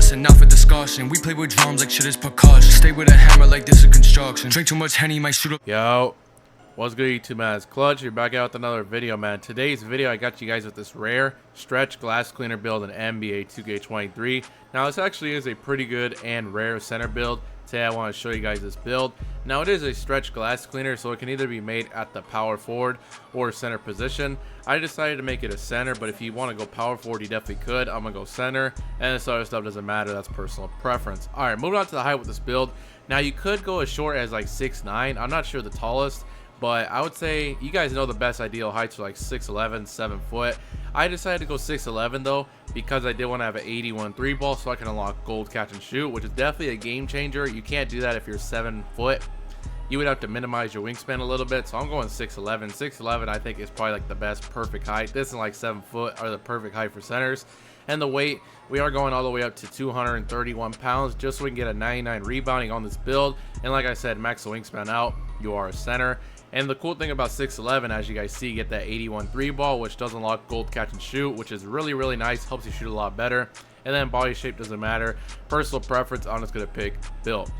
bussin', not for discussion. We play with drums like shit is percussion. Stay with a hammer like this is construction. Drink too much Henny, might shoot up. Yo, what's good YouTube, man? It's Clutch. You're back out with another video, man. Today's video, I got you guys with this rare stretch glass cleaner build in NBA 2K23. Now, this actually is a pretty good and rare center build. Today, I want to show you guys this build. Now, it is a stretch glass cleaner, so it can either be made at the power forward or center position. I decided to make it a center, but if you want to go power forward, you definitely could. I'm going to go center, and this other stuff doesn't matter. That's personal preference. All right, moving on to the height with this build. Now, you could go as short as like 6'9". I'm not sure the tallest, but I would say you guys know the best ideal heights are like 6'11", 7 foot. I decided to go 6'11" though, because I did want to have an 81 3 ball so I can unlock gold catch and shoot, which is definitely a game changer. You can't do that if you're 7 foot. You would have to minimize your wingspan a little bit, so I'm going 6'11". 6'11" I think is probably like the best perfect height. This and like 7 foot are the perfect height for centers. And the weight, we are going all the way up to 231 pounds just so we can get a 99 rebounding on this build. And like I said, max the wingspan out, you are a center. And the cool thing about 6'11", as you guys see, you get that 81 3 ball, which does unlock gold catch and shoot, which is really nice, helps you shoot a lot better. And then body shape doesn't matter. Personal preference, I'm just going to pick build.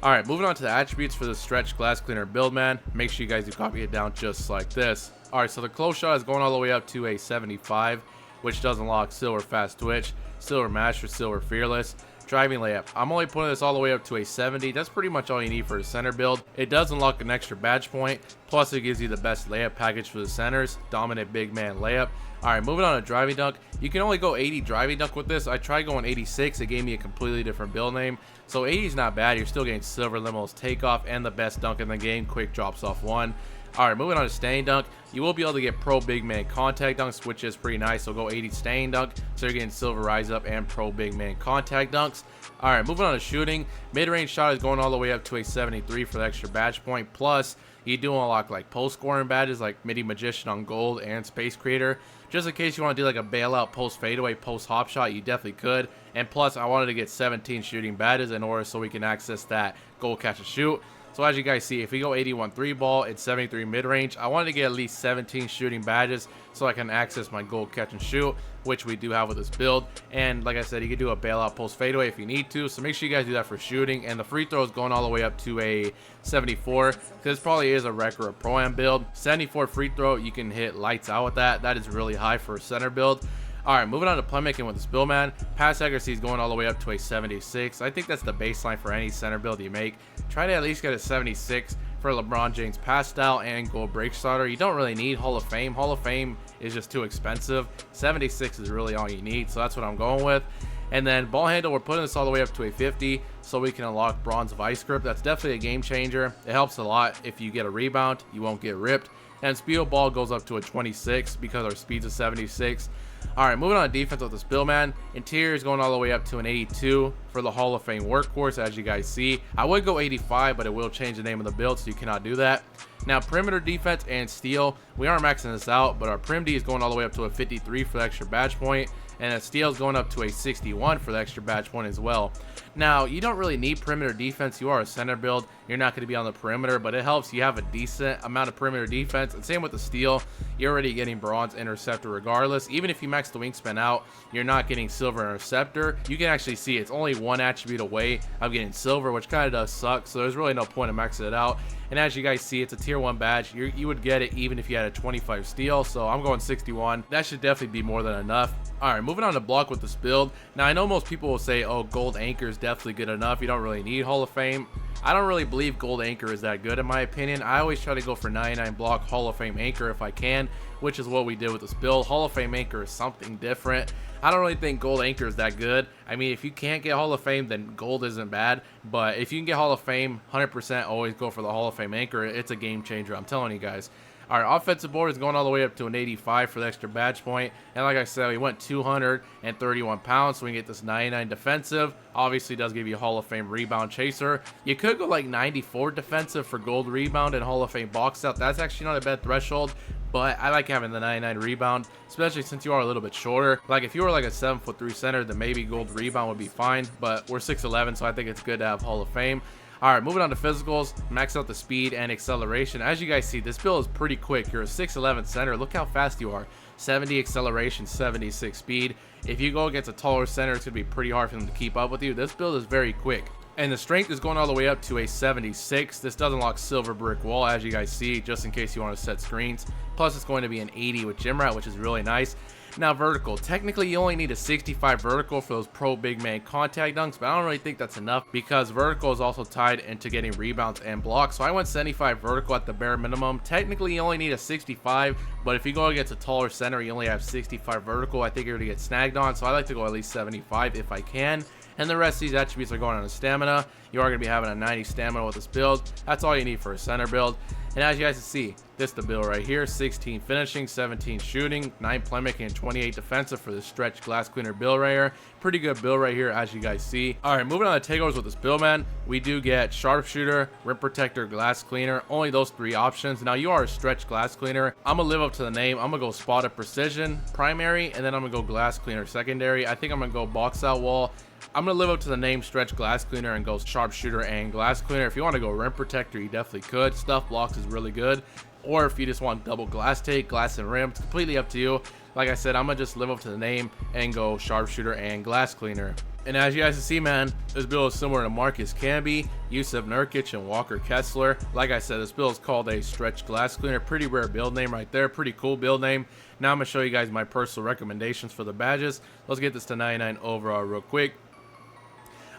Alright, moving on to the attributes for the stretch glass cleaner build, man. Make sure you guys do copy it down just like this. Alright, so the close shot is going all the way up to a 75, which does unlock silver fast twitch, silver master, silver fearless. Driving layup, I'm only putting this all the way up to a 70. That's pretty much all you need for a center build. It does unlock an extra badge point, plus it gives you the best layup package for the centers, dominant big man layup. Alright, moving on to driving dunk. You can only go 80 driving dunk with this. I tried going 86, it gave me a completely different build name. So 80 is not bad, you're still getting silver limos takeoff and the best dunk in the game, quick drops off one. Alright, moving on to staying dunk. You will be able to get pro big man contact dunks, which is pretty nice. So go 80 staying dunk, so you're getting silver rise up and pro big man contact dunks. Alright, moving on to shooting. Mid-range shot is going all the way up to a 73 for the extra badge point. Plus, you do unlock like post scoring badges like Midi Magician on gold and Space Creator. Just in case you want to do like a bailout post fadeaway, post hop shot, you definitely could. And plus, I wanted to get 17 shooting badges in order so we can access that gold catch and shoot. So as you guys see, if we go 81 3 ball and 73 mid-range, I wanted to get at least 17 shooting badges so I can access my gold catch and shoot, which we do have with this build. And like I said, you can do a bailout post fadeaway if you need to, so make sure you guys do that for shooting. And the free throw is going all the way up to a 74, because this probably is a rec or a pro-am build. 74 free throw, you can hit lights out with that. That is really high for a center build. Alright, moving on to playmaking with this build, man. Pass accuracy is going all the way up to a 76. I think that's the baseline for any center build you make. Try to at least get a 76 for LeBron James pass style and gold break starter. You don't really need Hall of Fame. Hall of Fame is just too expensive. 76 is really all you need, so that's what I'm going with. And then ball handle, we're putting this all the way up to a 50 so we can unlock bronze vice grip. That's definitely a game changer. It helps a lot. If you get a rebound, you won't get ripped. And speed of ball goes up to a 26 because our speed's a 76. Alright, moving on to defense with this build, man. Interior is going all the way up to an 82 for the Hall of Fame workhorse, as you guys see. I would go 85, but it will change the name of the build, so you cannot do that. Now, perimeter defense and steal, we aren't maxing this out, but our prim D is going all the way up to a 53 for the extra badge point, and a steal is going up to a 61 for the extra badge point as well. Now, you don't really need perimeter defense. You are a center build. You're not going to be on the perimeter, but it helps you have a decent amount of perimeter defense. And same with the steal. You're already getting bronze interceptor regardless. Even if you max the wingspan out, you're not getting silver interceptor. You can actually see it's only one attribute away of getting silver, which kind of does suck. So there's really no point in maxing it out. And as you guys see, it's a tier 1 badge. You would get it even if you had a 25 steal. So I'm going 61. That should definitely be more than enough. Alright, moving on to block with this build. Now, I know most people will say, oh, gold anchor is definitely good enough. You don't really need Hall of Fame. I don't really believe gold anchor is that good in my opinion. I always try to go for 99 block Hall of Fame anchor if I can, which is what we did with this build. Hall of Fame anchor is something different. I don't really think gold anchor is that good. I mean, if you can't get Hall of Fame, then gold isn't bad. But if you can get Hall of Fame, 100% always go for the Hall of Fame anchor. It's a game changer, I'm telling you guys. Our offensive board is going all the way up to an 85 for the extra badge point. And like I said, we went 231 pounds, so we can get this 99 defensive. Obviously, does give you a Hall of Fame rebound chaser. You could go like 94 defensive for gold rebound and Hall of Fame box out. That's actually not a bad threshold, but I like having the 99 rebound, especially since you are a little bit shorter. Like if you were like a 7'3" center, then maybe gold rebound would be fine, but we're 6'11", so I think it's good to have Hall of Fame. Alright, moving on to physicals, max out the speed and acceleration. As you guys see, this build is pretty quick. You're a 6'11" center. Look how fast you are. 70 acceleration, 76 speed. If you go against a taller center, it's going to be pretty hard for them to keep up with you. This build is very quick. And the strength is going all the way up to a 76. This does unlock silver brick wall, as you guys see, just in case you want to set screens. Plus, it's going to be an 80 with gym rat, which is really nice. Now, vertical. Technically, you only need a 65 vertical for those pro big man contact dunks, but I don't really think that's enough because vertical is also tied into getting rebounds and blocks. So I went 75 vertical at the bare minimum. Technically, you only need a 65, but if you go against a taller center, you only have 65 vertical. I think you're going to get snagged on, so I like to go at least 75 if I can. And the rest of these attributes are going on a stamina. You are going to be having a 90 stamina with this build. That's all you need for a center build. And as you guys can see, this is the build right here. 16 finishing, 17 shooting, 9 playmaking, and 28 defensive for this stretch glass cleaner build right here. Pretty good build right here, as you guys see. All right, moving on to takeovers with this build, man. We do get sharpshooter, rim protector, glass cleaner. Only those 3 options. Now, you are a stretch glass cleaner. I'm going to live up to the name. I'm going to go spot of precision, primary, and then I'm going to go glass cleaner, secondary. I think I'm going to go box out wall. I'm going to live up to the name stretch glass cleaner and go sharpshooter and glass cleaner. If you want to go rim protector, you definitely could. Stuff blocks is really good. Or if you just want double glass take, glass and rim, it's completely up to you. Like I said, I'm going to just live up to the name and go sharpshooter and glass cleaner. And as you guys can see, man, this build is similar to Marcus Camby, Yusuf Nurkic, and Walker Kessler. Like I said, this build is called a stretch glass cleaner. Pretty rare build name right there. Pretty cool build name. Now I'm going to show you guys my personal recommendations for the badges. Let's get this to 99 overall real quick.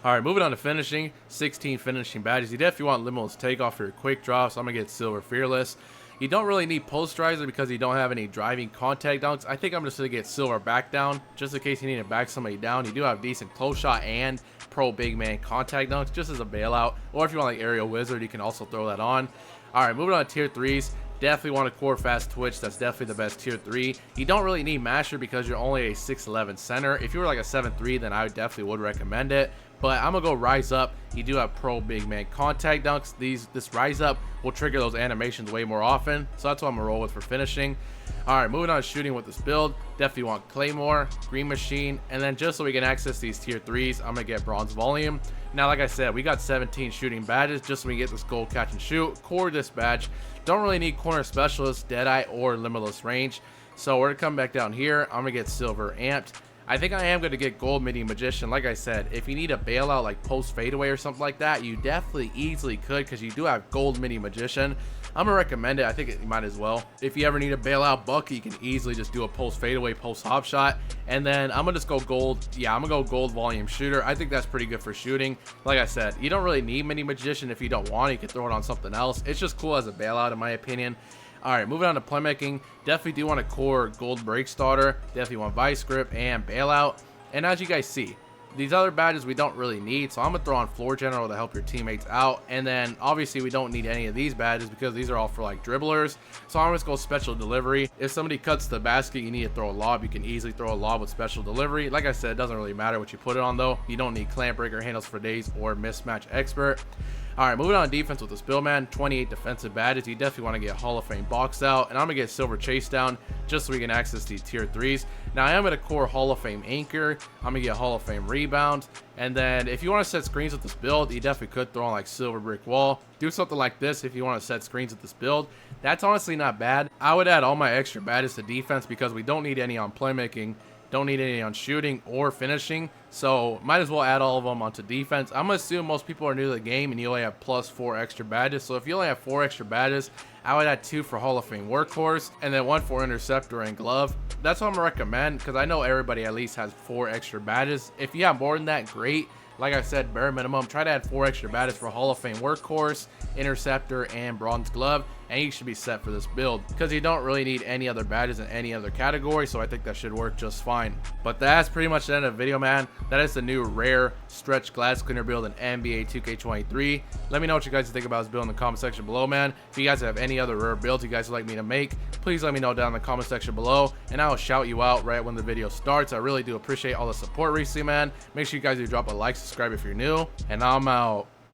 All right, moving on to finishing. 16 finishing badges. You definitely want limitless takeoff for your quick drops. I'm going to get silver fearless. You don't really need posterizer because you don't have any driving contact dunks. I think I'm just going to get silver back down just in case you need to back somebody down. You do have decent close shot and pro big man contact dunks just as a bailout. Or if you want like aerial wizard, you can also throw that on. All right, moving on to tier 3s. Definitely want a core fast twitch. That's definitely the best tier 3. You don't really need masher because you're only a 6'11 center. If you were like a 7'3, then I definitely would recommend it. But I'm gonna go rise up. You do have pro big man contact dunks. This rise up will trigger those animations way more often, so that's what I'm gonna roll with for finishing. All right, moving on to shooting with this build. Definitely want claymore, green machine, and then just so we can access these tier 3s, I'm gonna get bronze volume. Now, like I said, we got 17 shooting badges just so we get this gold catch and shoot. Core this badge. Don't really need corner specialist, deadeye, or limitless range. So we're gonna come back down here. I'm gonna get silver amped. I think I am going to get gold midi magician. Like I said, if you need a bailout like post fadeaway or something like that, you definitely easily could because you do have gold midi magician. I'm going to recommend it. I think you might as well. If you ever need a bailout bucket, you can easily just do a post fadeaway, post hop shot. And then I'm going to just go gold. Yeah, I'm going to go gold volume shooter. I think that's pretty good for shooting. Like I said, you don't really need midi magician if you don't want it. You can throw it on something else. It's just cool as a bailout in my opinion. All right, moving on to playmaking. Definitely do want a core gold break starter. Definitely want vice grip and bailout. And as you guys see, these other badges we don't really need, so I'm gonna throw on floor general to help your teammates out. And then obviously we don't need any of these badges because these are all for like dribblers, so I'm just go special delivery. If somebody cuts the basket, you need to throw a lob. You can easily throw a lob with special delivery. Like I said, it doesn't really matter what you put it on though. You don't need clamp breaker, handles for days, or mismatch expert. All right, moving on to defense with this build, man. 28 defensive badges. You definitely want to get Hall of Fame box out, and I'm gonna get silver chase down just so we can access these tier 3s. Now I am gonna core Hall of Fame anchor. I'm gonna get Hall of Fame rebound, and then if you want to set screens with this build, you definitely could throw on like silver brick wall. Do something like this if you want to set screens with this build. That's honestly not bad. I would add all my extra badges to defense because we don't need any on playmaking. Don't need any on shooting or finishing, so might as well add all of them onto defense. I'm gonna assume most people are new to the game and you only have +4 extra badges, so if you only have 4 extra badges, I would add 2 for Hall of Fame workhorse and then 1 for interceptor and glove. That's what I'm gonna recommend because I know everybody at least has 4 extra badges. If you have more than that, great. Like I said, bare minimum, try to add 4 extra badges for Hall of Fame workhorse, interceptor, and bronze glove, and you should be set for this build because you don't really need any other badges in any other category, so I think that should work just fine. But that's pretty much the end of the video, man. That is the new rare stretch glass cleaner build in NBA 2K23. Let me know what you guys think about this build in the comment section below, man. If you guys have any other rare builds you guys would like me to make, please let me know down in the comment section below, and I will shout you out right when the video starts. I really do appreciate all the support recently, man. Make sure you guys do drop a like, subscribe if you're new, and I'm out.